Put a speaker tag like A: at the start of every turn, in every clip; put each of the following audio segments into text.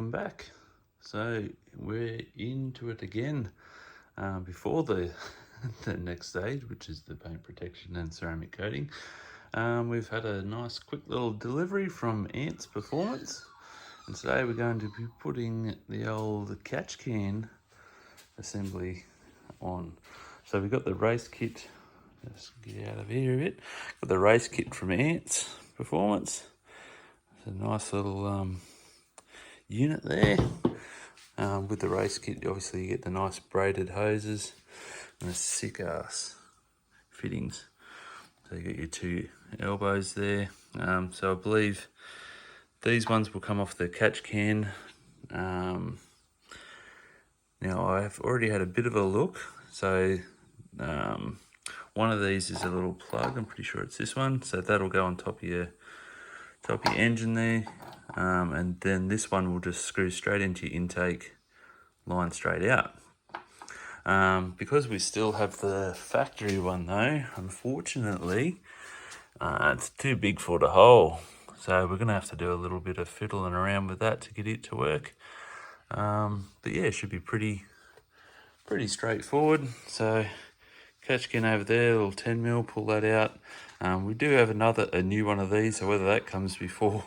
A: welcome back. So we're into it again before the the next stage, which is the paint protection and ceramic coating. We've had a nice quick little delivery from Antz Performance, and today we're going to be putting the old catch can assembly on. So we've got the race kit. Let's get out of here a bit. Got the race kit from Antz Performance. It's a nice little unit there. With the race kit, obviously you get the nice braided hoses and the sick ass fittings. So you get your two elbows there. So I believe these ones will come off the catch can. Now I've already had a bit of a look. So one of these is a little plug. I'm pretty sure it's this one. So that'll go on top of your engine there. And then this one will just screw straight into your intake line straight out. Because we still have the factory one though, unfortunately, it's too big for the hole. So we're going to have to do a little bit of fiddling around with that to get it to work. But yeah, it should be pretty straightforward. So catch can over there, little 10mm, pull that out. We do have a new one of these, so whether that comes before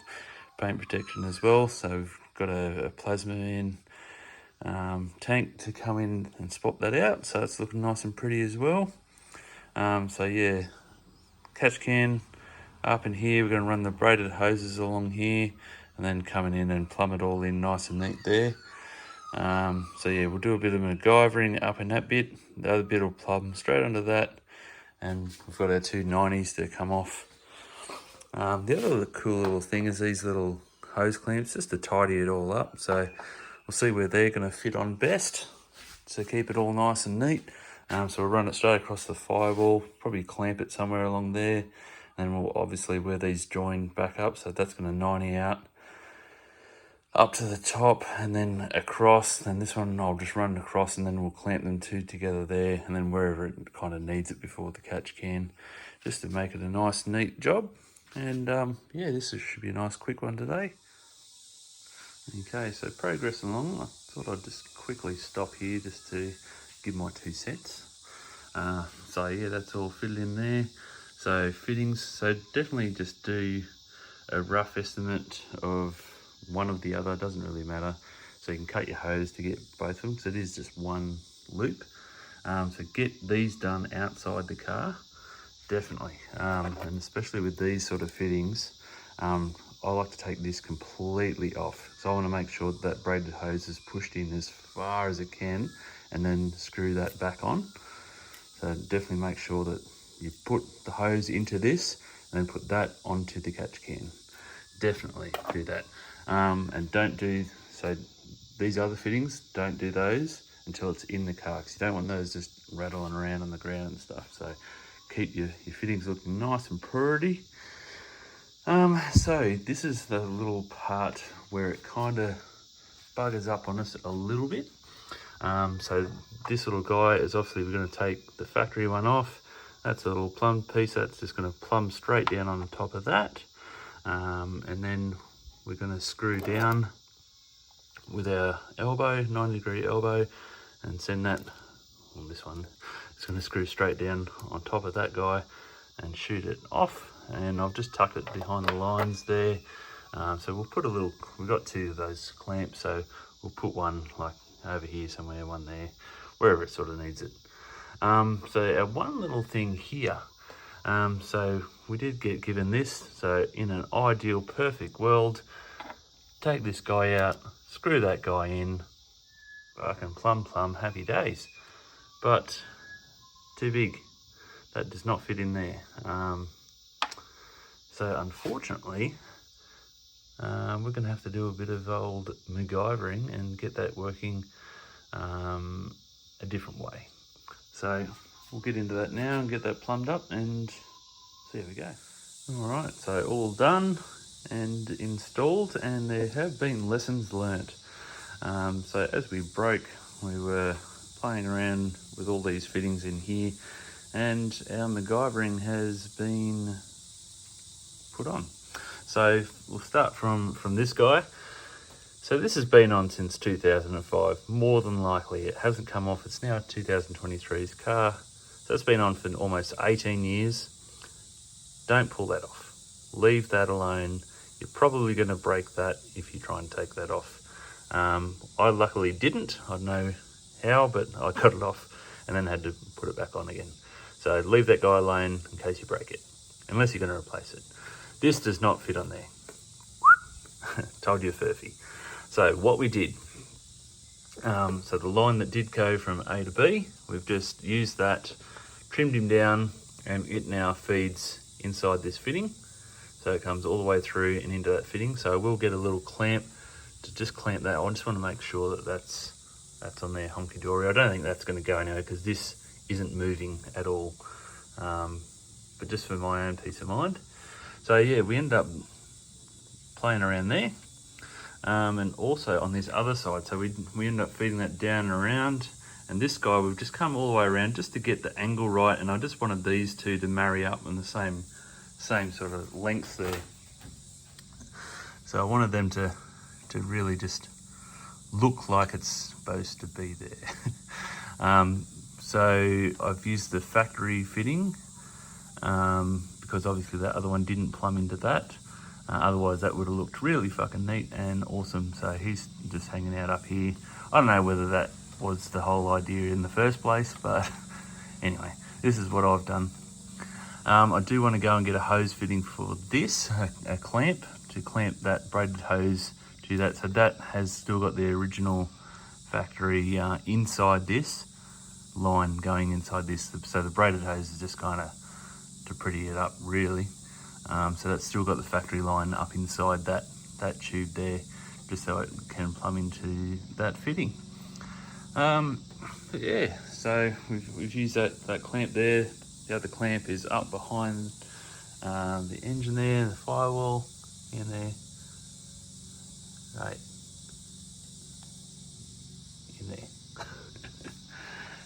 A: paint protection as well. So we've got a plasma in tank to come in and swap that out, so it's looking nice and pretty as well. So yeah, catch can up in here, we're going to run the braided hoses along here and then coming in and plumb it all in nice and neat there. So yeah, we'll do a bit of MacGyvering up in that bit. The other bit will plumb straight under that, and we've got our two 90s to come off. The other cool little thing is these little hose clamps, just to tidy it all up. So we'll see where they're going to fit on best to keep it all nice and neat. So we'll run it straight across the firewall, probably clamp it somewhere along there, and we'll obviously where these join back up, so that's going to 90 out up to the top and then across. And this one I'll just run across and then we'll clamp them two together there, and then wherever it kind of needs it before the catch can, just to make it a nice neat job. And yeah, this should be a nice quick one today. Okay, so progressing along, I thought I'd just quickly stop here just to give my 2 cents. So yeah, that's all fitted in there. So fittings, so definitely just do a rough estimate of one of the other, doesn't really matter. So you can cut your hose to get both of them, because it is just one loop. So get these done outside the car, definitely. And especially with these sort of fittings, I like to take this completely off. So I want to make sure that braided hose is pushed in as far as it can and then screw that back on. So definitely make sure that you put the hose into this and then put that onto the catch can. Definitely do that. And don't do, so these other fittings, don't do those until it's in the car, because you don't want those just rattling around on the ground and stuff. So keep your fittings looking nice and pretty. So this is the little part where it kind of buggers up on us a little bit. So this little guy is obviously, we're going to take the factory one off. That's a little plumb piece that's just going to plumb straight down on the top of that. And then we're going to screw down with our elbow, 90-degree elbow, and send that on this one. It's going to screw straight down on top of that guy and shoot it off. And I've just tucked it behind the lines there. So we'll put a little, we've got 2 of those clamps, so we'll put one like over here somewhere, one there, wherever it sort of needs it. So our one little thing here, so we did get given this. So in an ideal perfect world, take this guy out, screw that guy in, fucking plumb, happy days. But too big, that does not fit in there. So unfortunately, we're going to have to do a bit of old MacGyvering and get that working a different way. So we'll get into that now and get that plumbed up and see how we go. All right, so all done and installed, and there have been lessons learnt. So as we broke, we were playing around with all these fittings in here, and our MacGyvering has been put on. So we'll start from this guy. So this has been on since 2005, more than likely. It hasn't come off. It's now 2023's car. So it's been on for almost 18 years. Don't pull that off. Leave that alone. You're probably going to break that if you try and take that off. I luckily didn't. I don't know how, but I got it off and then had to put it back on again. So leave that guy alone in case you break it, unless you're going to replace it. This does not fit on there. Told you, Furphy. So what we did, so the line that did go from A to B, we've just used that, trimmed him down, and it now feeds inside this fitting. So it comes all the way through and into that fitting. So I will get a little clamp to just clamp that. I just want to make sure that that's on there honky-dory. I don't think that's going to go anywhere because this isn't moving at all. But just for my own peace of mind. So yeah, we end up playing around there. And also on this other side, so we end up feeding that down and around. And this guy, we've just come all the way around just to get the angle right. And I just wanted these two to marry up in the same sort of length there. So I wanted them to really just look like it's supposed to be there. So I've used the factory fitting because obviously that other one didn't plumb into that. Otherwise that would have looked really fucking neat and awesome. So he's just hanging out up here. I don't know whether that was the whole idea in the first place, but anyway, this is what I've done. I do want to go and get a hose fitting for this, a clamp, to clamp that braided hose to that. So that has still got the original factory inside this line going inside this. So the braided hose is just kind of to pretty it up really. So that's still got the factory line up inside that tube there, just so it can plumb into that fitting. Yeah, so we've used that clamp there. The other clamp is up behind the engine there, the firewall in there. Right. In there.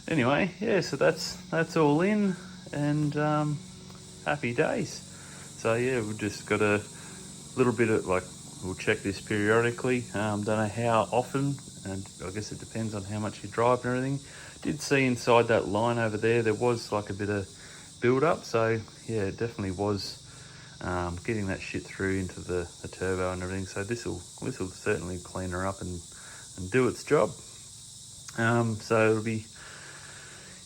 A: Anyway, yeah, so that's all in, and happy days. So yeah, we've just got a little bit of, like, we'll check this periodically. Don't know how often, and I guess it depends on how much you drive and everything. Did see inside that line over there was like a bit of build up, so yeah, it definitely was getting that shit through into the turbo and everything. So this will certainly clean her up and do its job. So it'll be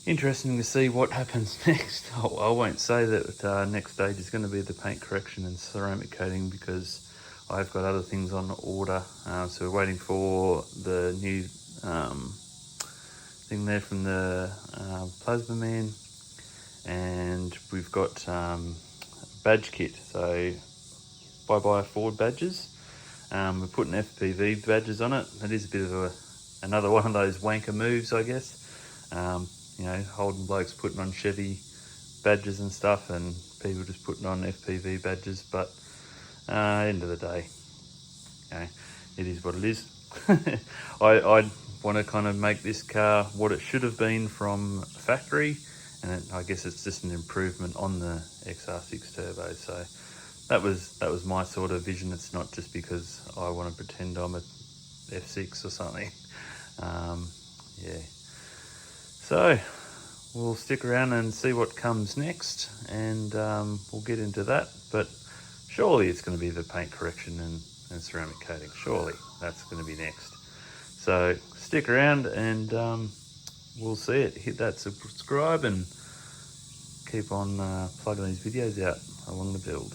A: interesting to see what happens next. I won't say that next stage is going to be the paint correction and ceramic coating, because I've got other things on order. So we're waiting for the new thing there from the Plasma Man, and we've got badge kit. So bye Ford badges. We're putting FPV badges on it. That is a bit of another one of those wanker moves, I guess. You know, Holden blokes putting on Chevy badges and stuff, and people just putting on FPV badges. But end of the day, you know, it is what it is. I want to kind of make this car what it should have been from factory, and I guess it's just an improvement on the XR6 turbo. So that was my sort of vision. It's not just because I want to pretend I'm a F6 or something. Yeah. So we'll stick around and see what comes next, and we'll get into that. But surely it's going to be the paint correction and ceramic coating. Surely that's going to be next. So stick around and we'll see it. Hit that subscribe and keep on plugging these videos out along the build.